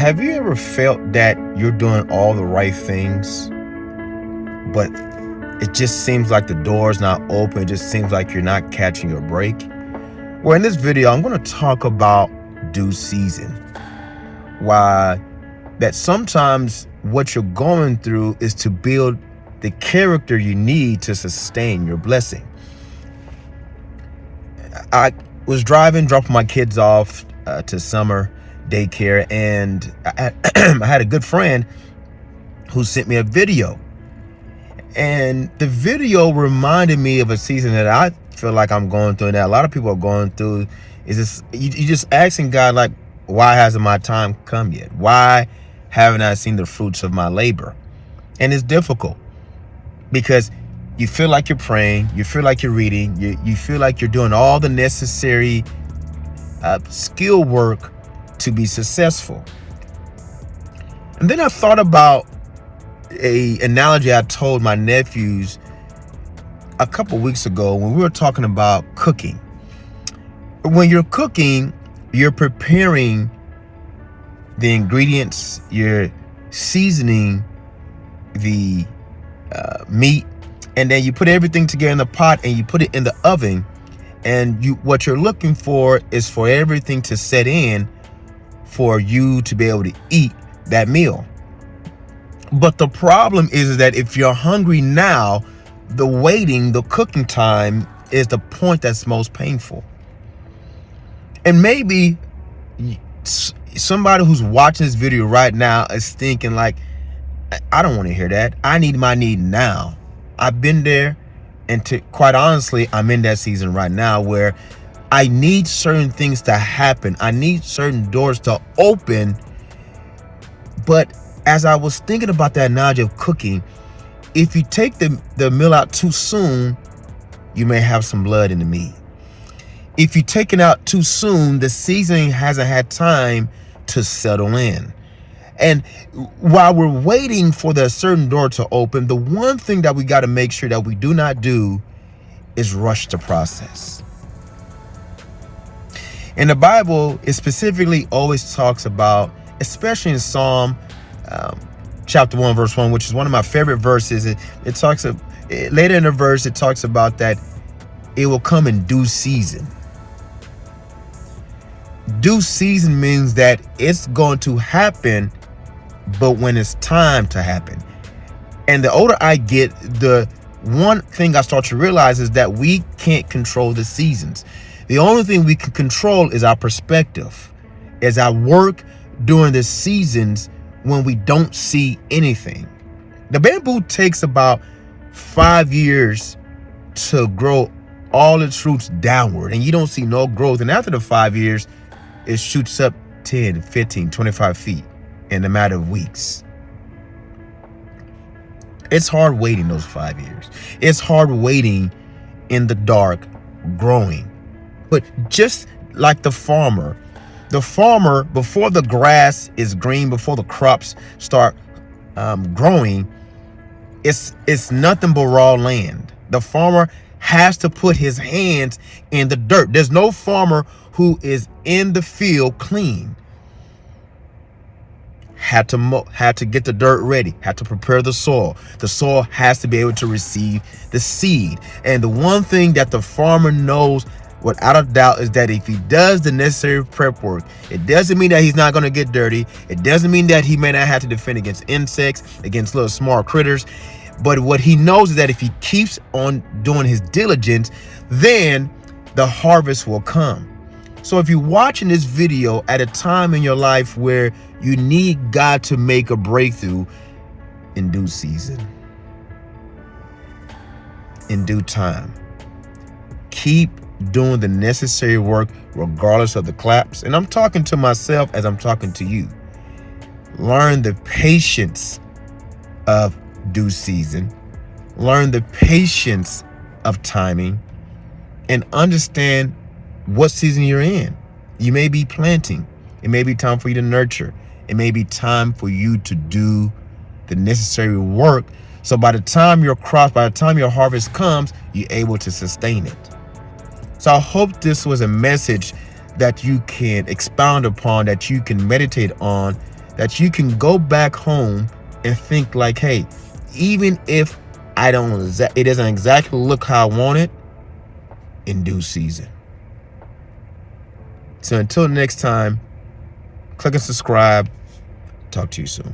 Have you ever felt that you're doing all the right things, but it just seems like the door's not open? It just seems like you're not catching your break? Well, in this video, I'm going to talk about due season. Why that sometimes what you're going through is to build the character you need to sustain your blessing. I was dropping my kids off to summer daycare, and I had a good friend who sent me a video, and the video reminded me of a season that I feel like I'm going through, and that a lot of people are going through. Is this you just asking God, like, why hasn't my time come yet? Why haven't I seen the fruits of my labor? And it's difficult because you feel like you're praying, you feel like you're reading, you feel like you're doing all the necessary skill work to be successful. And then I thought about a analogy I told my nephews a couple weeks ago when we were talking about cooking. When you're cooking, you're preparing the ingredients, you're seasoning the meat, and then you put everything together in the pot and you put it in the oven. And what you're looking for is for everything to set in for you to be able to eat that meal. But the problem is that if you're hungry now, the cooking time is the point that's most painful. And maybe somebody who's watching this video right now is thinking, like, I don't want to hear that. I need my need now. I've been there, and quite honestly, I'm in that season right now where I need certain things to happen. I need certain doors to open. But as I was thinking about that analogy of cooking, if you take the meal out too soon, you may have some blood in the meat. If you take it out too soon, the seasoning hasn't had time to settle in. And while we're waiting for the certain door to open, the one thing that we got to make sure that we do not do is rush the process. In the Bible, it specifically always talks about, especially in Psalm chapter 1, verse 1, which is one of my favorite verses. It talks of, later in the verse, it talks about that it will come in due season. Due season means that it's going to happen, but when it's time to happen. And the older I get, the one thing I start to realize is that we can't control the seasons. The only thing we can control is our perspective, is our work during the seasons when we don't see anything. The bamboo takes about 5 years to grow all its roots downward, and you don't see no growth. And after the 5 years, it shoots up 10, 15, 25 feet in a matter of weeks. It's hard waiting those 5 years. It's hard waiting in the dark, growing. But just like the farmer, before the grass is green, before the crops start growing, it's nothing but raw land. The farmer has to put his hands in the dirt. There's no farmer who is in the field clean. Had to get the dirt ready, had to prepare the soil. The soil has to be able to receive the seed. And the one thing that the farmer knows without a doubt is that if he does the necessary prep work, it doesn't mean that he's not going to get dirty. It doesn't mean that he may not have to defend against insects, against little small critters. But what he knows is that if he keeps on doing his diligence, then the harvest will come. So if you're watching this video at a time in your life where you need God to make a breakthrough, in due season, in due time, keep doing the necessary work regardless of the claps. And I'm talking to myself as I'm talking to you. Learn the patience of due season. Learn the patience of timing, and understand what season you're in. You may be planting. It may be time for you to nurture. It may be time for you to do the necessary work. So by the time your harvest comes, you're able to sustain it. So I hope this was a message that you can expound upon, that you can meditate on, that you can go back home and think like, hey, even if it doesn't exactly look how I want it, in due season. So until next time, click and subscribe. Talk to you soon.